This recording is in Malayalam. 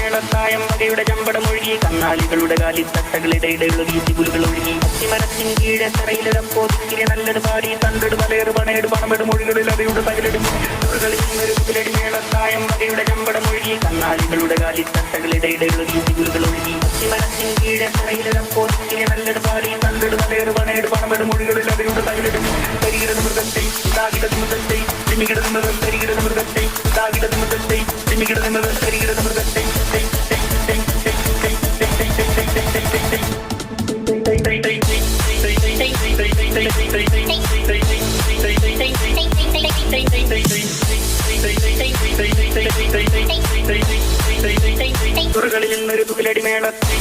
മേളത്തായം വകയുടെ ചമ്പടമൊഴുകി കന്നാലികളുടെ കാലിത്തട്ടകളിടയിടൊഴുകി തികുലുകൾ ഒഴുകി അത്തിമരത്തിൻ കീഴെ തറയിലൊരപ്പോതിക്കിലെ നല്ലത് പാടി തണ്ടട് പലയറ് പണയട് പണമെട് മൊഴികളിൽ അവയുടെ പകലടി മേളത്തായം വകയുടെ ചമ്പടമൊഴുകി കന്നാലികളുടെ കാലിത്തട്ടകളിടയിടൊഴുകി തികുലുകൾ ഒഴുകി അത്തിമരത്തിൻ കീഴെ തറയിലൊരപ്പോതിക്കിലെ നല്ലത് പാടി തണ്ടട് പലയറ് പണയട് പണമെട് മൊഴികളിൽ അവയുടെ പകലടി കരികിടത് മൃഗത്തെ താകിടത് മൃഗത്തെ തിമികിടത് മൃഗം കരികിടത് മൃഗത്തെ താകിടത് മൃഗത്തെ തിമികിടത് മൃഗം കരികിടത് മൃഗത്തെ തുറകളിൽ നിന്നൊരു തുകിലടി മേളത്തെ